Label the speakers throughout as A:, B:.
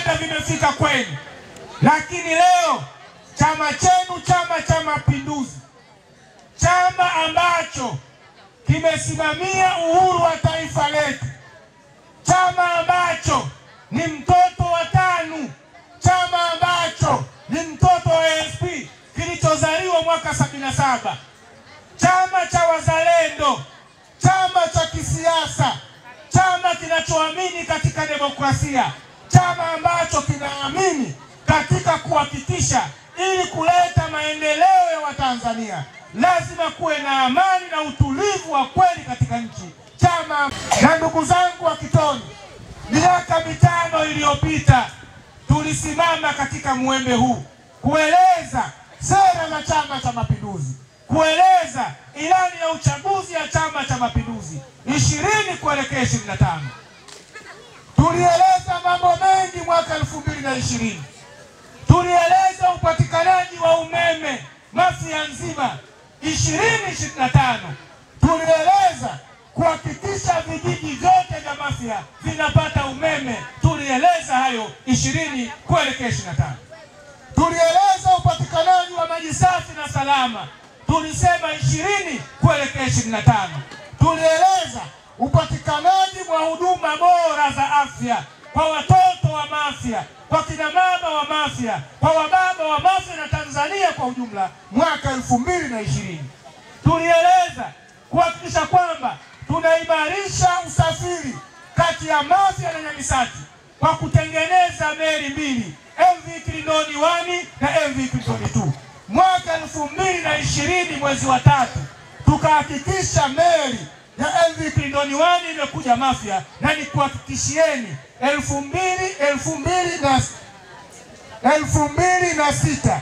A: huenda vimefika kwenu. Lakini leo chama chenu, Chama cha Mapinduzi, chama ambacho kimesimamia uhuru wa taifa letu, chama ambacho ni mtoto wa TANU, chama ambacho ni mtoto wa ASP kilichozaliwa mwaka 77, chama cha wazalendo, chama cha kisiasa, chama kinachoamini katika demokrasia, chama ambacho kinaamini katika kuhakikisha ili kuleta maendeleo ya Watanzania lazima kuwe na amani na utulivu wa kweli katika nchi. Chama na ndugu zangu wa Kitoni, miaka 5 iliyopita tulisimama katika mwembe huu kueleza sera za Chama cha Mapinduzi, kueleza ilani ya uchaguzi ya Chama cha Mapinduzi 20 kuelekea 25. Tulieleza mambo mengi mwaka 2020. Tulieleza upatikanaji wa umeme Mafia nzima 2025. Tulieleza kuhakikisha vijiji vyote vya Mafia vinapata umeme. Tulieleza hayo 20 kuelekea 25. Tulieleza upatikanaji wa maji safi na salama. Tulisema 20 kuelekea 25. Tulieleza upatikanaji wa huduma bora za afya kwa watoto wa Mafia, kwa kina mama wa Mafia, kwa wababa wa Mafia na Tanzania kwa ujumla mwaka 2020. Tulieleza kuhakikisha kwamba tunaimarisha usafiri kati ya Mafia na Nyamisati kwa kutengeneza meli mbili, MV Kilindoni 1 na MV Kilindoni 2. Mwaka 2020 mwezi wa 3 tukahakikisha meli ya MV Kilindoni 1 imekuja Mafia, na ni kuhakikishieni 2026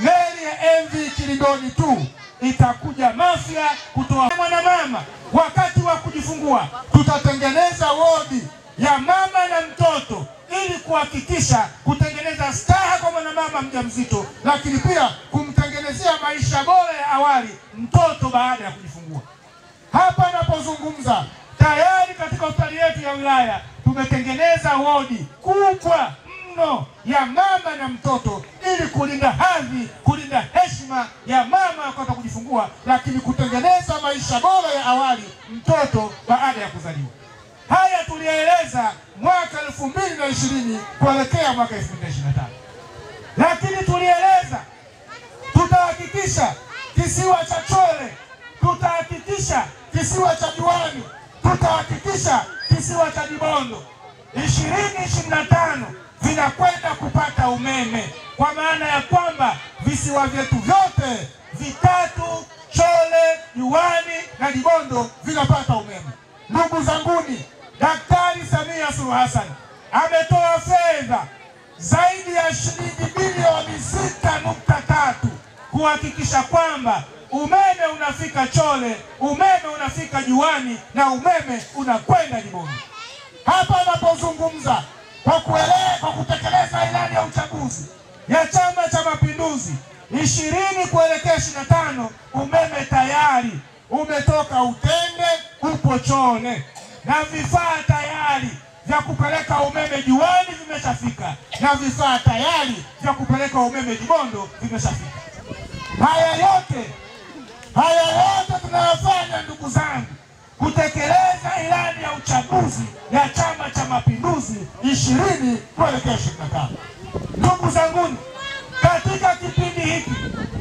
A: meli ya MV Kilindoni 2 itakuja Mafia kutoa mwanamama wakati wa kujifungua. Tutatengeneza wodi ya mama na mtoto ili kuhakikisha kutengeneza staha kwa mwanamama mjamzito, lakini pia kumtengenezea maisha bora ya awali mtoto baada ya kujifungua. Hapa napozungumza tayari katika hospitali yetu ya wilaya tumetengeneza wodi kubwa mno ya mama na mtoto ili kulinda hadhi, kulinda heshima ya mama wakati wa kujifungua, lakini kutengeneza maisha bora ya awali mtoto baada ya kuzaliwa. Haya tulieleza mwaka 2020 kuelekea mwaka 2025. Lakini tulieleza tutahakikisha kisiwa cha Chole, tutahakikisha kisiwa cha Diwani, tutahakikisha kisiwa cha Dibondo 2025 vinakwenda kupata umeme, kwa maana ya kwamba visiwa vyetu vyote vitatu, Chole, Diwani na Dibondo, vinapata umeme. Ndugu zanguni, Daktari Samia Suluhu Hassan ametoa fedha zaidi ya shilingi bilioni 6.3 kuhakikisha kwamba umeme unafika Chole, umeme unafika Diwani na umeme unakwenda Dibondo. Hapa napozungumza kwa kutekeleza ilani ya uchaguzi ya Chama cha Mapinduzi 20 kuelekea 25, umeme tayari umetoka Utende, upo Chole, na vifaa tayari vya kupeleka umeme Diwani vimeshafika, na vifaa tayari vya kupeleka umeme Dibondo vimeshafika. Haya yote tunayofanya ndugu zangu kutekeleza ilani ya uchaguzi ya Chama cha Mapinduzi 20 kuelekea 25. Ndugu zangu, katika kipindi hiki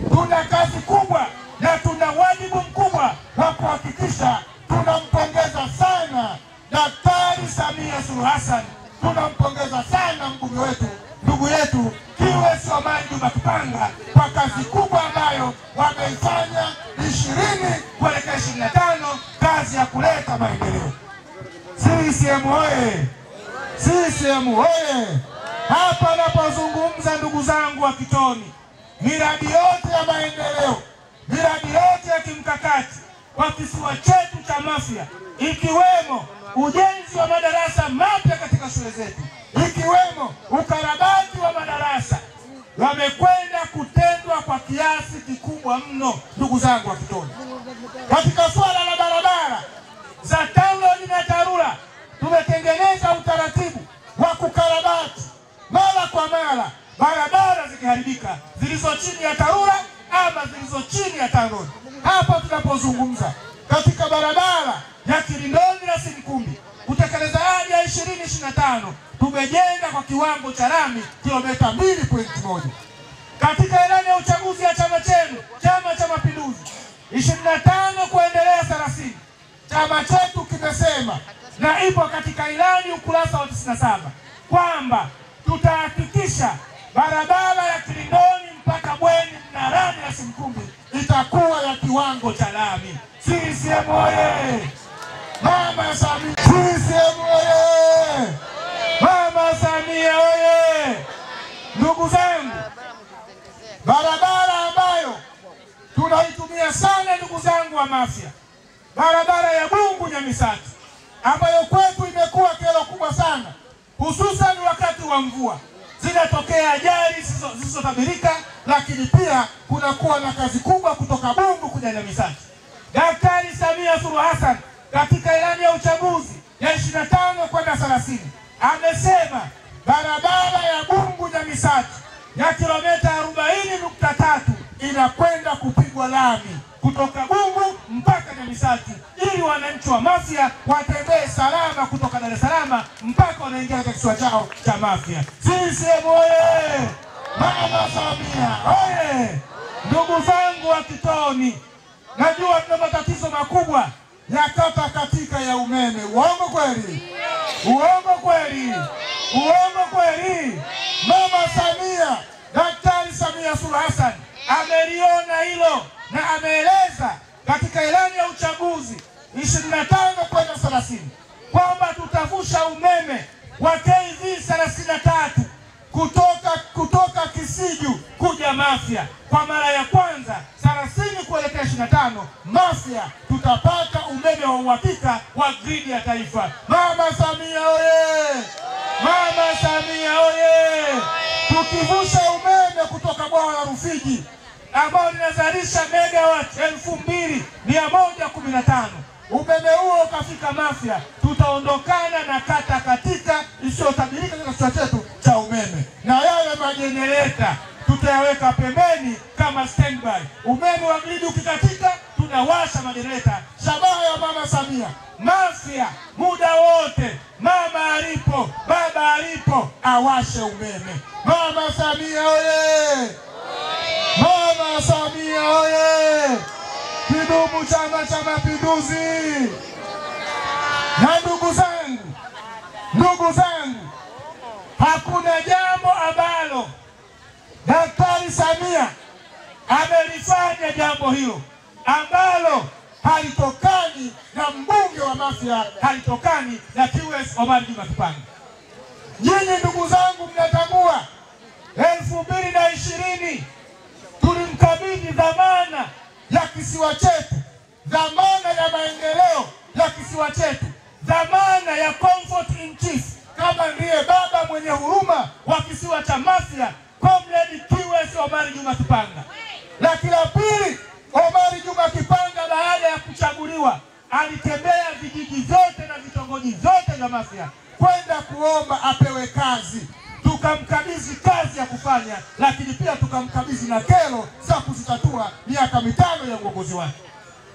A: tuna kazi kubwa na tuna wajibu mkubwa wa kuhakikisha tunampongeza sana Daktari Samia Suluhu Hassan, tunampongeza sana mbunge wetu, ndugu yetu Kiwesi Omari Juma Kipanga kwa kazi kubwa ambayo wameifanya 20 kuelekea 25, kazi ya kuleta maendeleo. CCM oye! CCM oye! Hapa napozungumza ndugu zangu wa Kitoni, miradi yote ya maendeleo, miradi yote ya kimkakati kwa kisiwa chetu cha Mafia, ikiwemo ujenzi wa madarasa mapya katika shule zetu, ikiwemo ukarabati wa madarasa, wamekwenda kutendwa kwa kiasi kikubwa mno ndugu zangu wa Kitoni. Katika swala la barabara za TANROADS na TARURA tumetengeneza kwa mara barabara zikiharibika, zilizo chini ya TARURA ama zilizo chini ya TANROADS. Hapa tunapozungumza katika barabara ya Kilindoni na Sinkumbi, utekelezaji ya 2025 tumejenga kwa kiwango cha lami kilomita 2.1. Katika ilani ya uchaguzi ya chama chenu, Chama cha Mapinduzi, 25 kuendelea 30, chama chetu kimesema na ipo katika ilani ukurasa wa 97 kwamba tutahakikisha barabara ya Kilindoni mpaka Bweni na lami ya Sinkumbi itakuwa ya kiwango cha lami. CCM oye! Mama Samia! CCM oye! Mama Samia oye! Ndugu zangu, barabara ambayo tunaitumia sana ndugu zangu wa Mafia, barabara ya Bungu Nyamisati, ambayo kwetu imekuwa kero kubwa sana, hususan wakati wa mvua. Zinatokea ajali zisizotabirika, lakini pia kunakuwa na kazi kubwa kutoka Bungu kuja Nyamisati. Daktari Samia Suluhu Hassan katika ilani ya uchaguzi ya 25 kwenda 30 amesema barabara ya Bungu Nyamisati ya kilomita 40.3 inakwenda kupigwa lami kutoka Bungu mpaka Nyamisati, ili wananchi wa Mafia watembee salama kutoka Dar es Salaam mpaka wanaingia katika kisiwa chao cha Mafia. CCM oye! Mama Samia oye! Ndugu zangu wa Kitoni, najua tuna matatizo makubwa ya kata katika ya umeme. Uongo kweli? Uongo kweli? Uongo kweli? Mama Samia, Daktari Samia Suluhu Hassan ameliona hilo na ameeleza katika ilani ya uchaguzi 25 kwenda 30 kwamba tutavusha umeme wa KV 33 kutoka Kisiju kuja Mafia. Kwa mara ya kwanza 30 kuelekea 25 Mafia tutapata umeme wa uhakika wa gridi ya taifa. Mama Samia oye! Mama Samia oye! Tukivusha umeme kutoka bwawa la Rufiji ambao linazalisha megawati 2115, umeme huo ukafika Mafia, tutaondokana na kata katika isiyotabirika katika kituo chetu cha umeme, na yale majenereta tutayaweka pembeni kama standby. Umeme wa gridi ukikatika, tunawasha majenereta. Shabaha ya Mama Samia, Mafia muda wote, mama alipo, baba alipo, awashe umeme. Mama Samia oye! Mama Samia oye! Kidumu Chama cha Mapinduzi! Na ndugu zangu, hakuna jambo ambalo Daktari Samia amelifanya jambo hilo ambalo halitokani na mbunge wa Mafia, halitokani na QS Omar Juma Kipanga. Nyinyi ndugu zangu mnatambua 2020 tulimkabidhi dhamana ya kisiwa chetu, dhamana ya maendeleo ya kisiwa chetu, dhamana ya comfort in chief, kama ndiye baba mwenye huruma wa kisiwa cha Mafia, Comrade QS Omar Juma Kipanga. Lakini la pili, Omar Juma Kipanga baada ya kuchaguliwa alitembea vijiji vyote na vitongoji vyote vya Mafia kwenda kuomba apewe kazi. Tukamkabidhi kazi ya kufanya, lakini pia tukamkabidhi na kero za kuzitatua miaka 5 ya uongozi wake.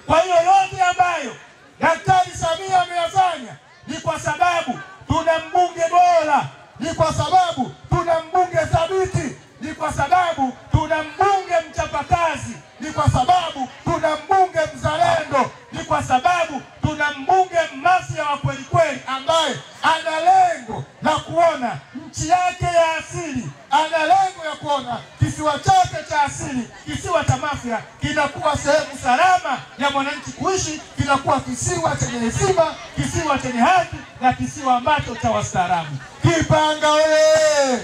A: Kwa hiyo yote ambayo Daktari Samia ameyafanya ni kwa sababu tuna mbunge bora, ni kwa sababu tuna mbunge thabiti, ni kwa sababu tuna mbunge mchapakazi, ni kwa sababu tuna mbunge mzalendo, ni kwa sababu tuna mbunge Mafia wa kweli kweli, ambaye ana lengo la kuona nchi yake ya asili, ana lengo ya kuona kisiwa chake cha asili, kisiwa cha Mafia, kinakuwa sehemu salama ya mwananchi kuishi, kinakuwa kisiwa chenye heshima, kisiwa chenye haki, na kisiwa ambacho cha wastaarabu. Kipanga oye!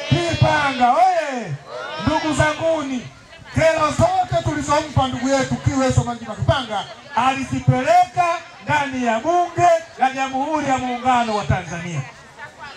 A: Kipanga oye! Ndugu zanguni, kero zote tulizompa ndugu yetu QS Omar Juma Kipanga alizipeleka ndani ya Bunge la Jamhuri ya Muungano wa Tanzania.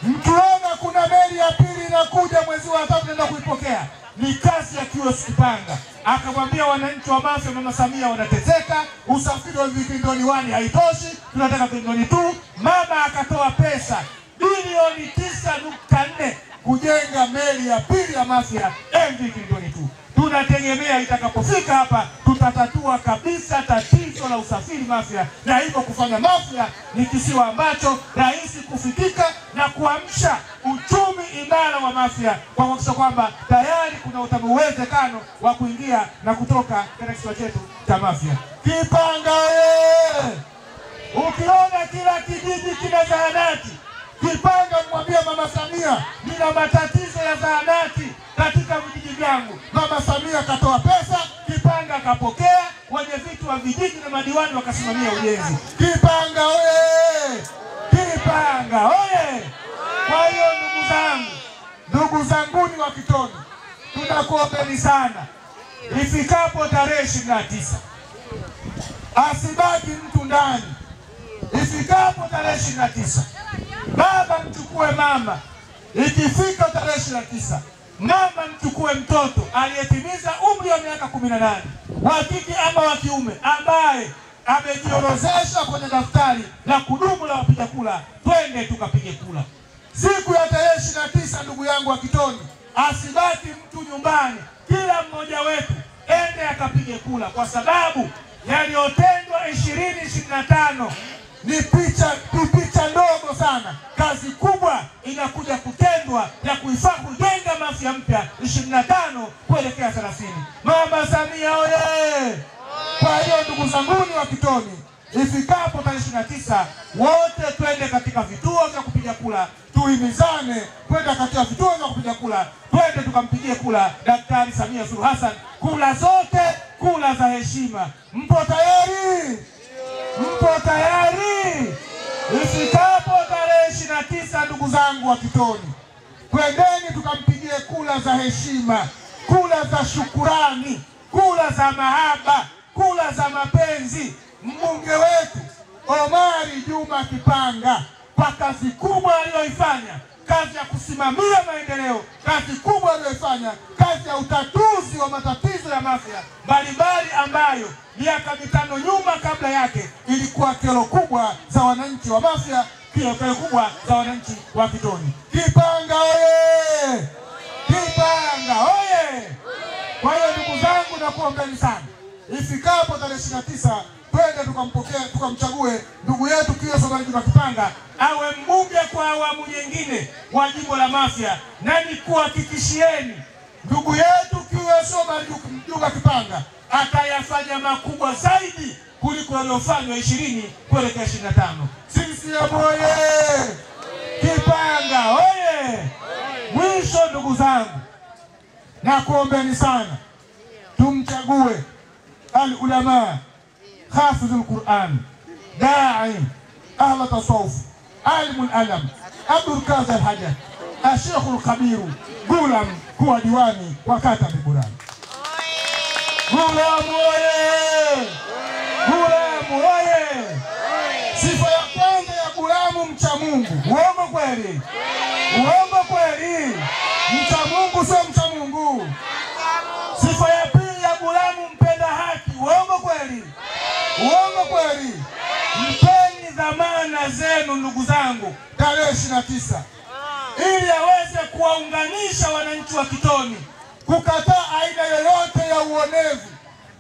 A: Mkiona kuna meli ya pili inakuja mwezi wa 3 naenda kuipokea, ni kazi ya QS Kipanga. Akamwambia wananchi wa Mafia, Mama Samia wanateseka, usafiri wa Kilindoni 1 haitoshi, tunataka Kilindoni 2. Mama akatoa pesa bilioni 9.4 kujenga reli ya pili ya Mafia MV Kinondoni tu. Tunategemea itakapofika hapa tutatatua kabisa tatizo la usafiri Mafia, na hivyo kufanya Mafia ni kisiwa ambacho rahisi kufikika na kuamsha uchumi imara wa Mafia, kwa kuhakikisha kwamba tayari kuna uwezekano wa kuingia na kutoka katika kisiwa chetu cha Mafia. Kipanga wewe! Ukiona kila kijiji kina zahanati, Kipanga mwambie Mama Samia, nina matatizo ya zahanati katika vijiji vyangu. Mama Samia katoa pesa, Kipanga kapokea, wenye vitu wa vijiji na madiwani wakasimamia ujenzi. Kipanga oye! Kipanga oye! Kwa hiyo ndugu zanguni wa Kitoni, tunakuombeni sana, ifikapo tarehe 29 asibaki mtu ndani. Ifikapo tarehe 29 baba mchukue mama. Ikifika tarehe 29 mama mchukue mtoto aliyetimiza umri wa miaka 18, wa kike ama wa kiume, ambaye amejiorozesha kwenye daftari la kudumu la wapiga kura, twende tukapige kura. Siku ya tarehe 29, ndugu yangu wa Kitoni, asibaki mtu nyumbani, kila mmoja wetu ende akapige kura, kwa sababu yaliyotendwa 2025 ni picha ndogo sana. Kazi kubwa inakuja kutendwa ya kujenga Mafia mpya 25 kuelekea 30. Mama Samia oye! Kwa hiyo ndugu zanguni wa Kitoni, ifikapo tarehe 29 wote twende katika vituo vya kupiga kura, tuhimizane kwenda katika vituo vya kupiga kura, twende tukampigie kura Daktari Samia Suluhu Hassan, kura zote, kura za heshima. Mpo tayari? Mpo tayari? Ifikapo tarehe 29, ndugu zangu wa Kitoni, twendeni tukampigie kura za heshima, kura za shukurani, kura za mahaba, kura za mapenzi mbunge wetu Omari Juma Kipanga kwa kazi kubwa aliyoifanya, kazi ya kusimamia maendeleo, kazi kubwa aliyoifanya, kazi ya utatuzi wa matatizo ya Mafia mbalimbali ambayo miaka 5 nyuma kabla yake ilikuwa kero kubwa za wananchi wa Mafia, kero kubwa za wananchi wa Kitoni. Kipanga oye! Kipanga oye! Kwa hiyo ndugu zangu, nakuombeni sana, ifikapo tarehe 29 twende tukamchague ndugu yetu Kiweso Omari Juma Kipanga awe mbunge kwa awamu nyingine wa jimbo la Mafia, na nikuhakikishieni ndugu yetu Kiweso Omari Juma Kipanga atayafanya makubwa zaidi kuliko yaliyofanywa 20 kuelekea 25. CCM oye! Kipanga oye! Mwisho ndugu zangu, nakuombeni sana tumchague al-ulama, hafidhul Qur'an, da'i, ahla tasawuf, alimul alam, Abdul Qadir Haja, Asheikhul Kabiru Gulam kuwa diwani wa kata Burani. Gulam oye! Gulam oye! Sifa ya kwanza ya Gulam, mcha Mungu. Uongo kweli? Uongo kweli? Mcha Mungu sio mcha Mungu. Sifa ya pili ya Gulam, mpenda haki. Uongo kweli? Uongo kweli? Mpeni dhamana zenu ndugu zangu tarehe 29 ili aweze kuwaunganisha wananchi wa Kitoni, kukataa aina yoyote ya uonevu,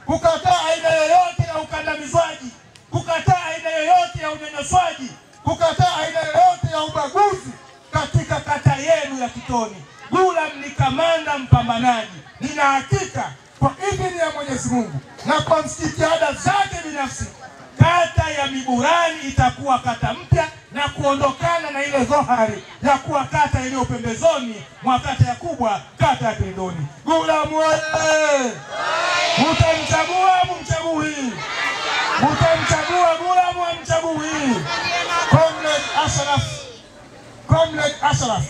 A: kukataa aina yoyote ya ukandamizwaji, kukataa aina yoyote ya unyanyaswaji, kukataa aina yoyote ya ubaguzi katika kata yenu ya Kitoni. Gulam ni kamanda mpambanaji. Nina hakika kwa idhini ya Mwenyezi Mungu na kwa jitihada zake binafsi, kata ya Miburani itakuwa kata mpya na kuondokana na ile dhohari ya kuwa kata iliyo pembezoni mwa kata ya kubwa, kata ya Kinondoni. Gulam oye! Mtamchagua mumchagui? Mtamchagua Gulam au mchagui? Comrade Ashraf, Comrade Ashraf,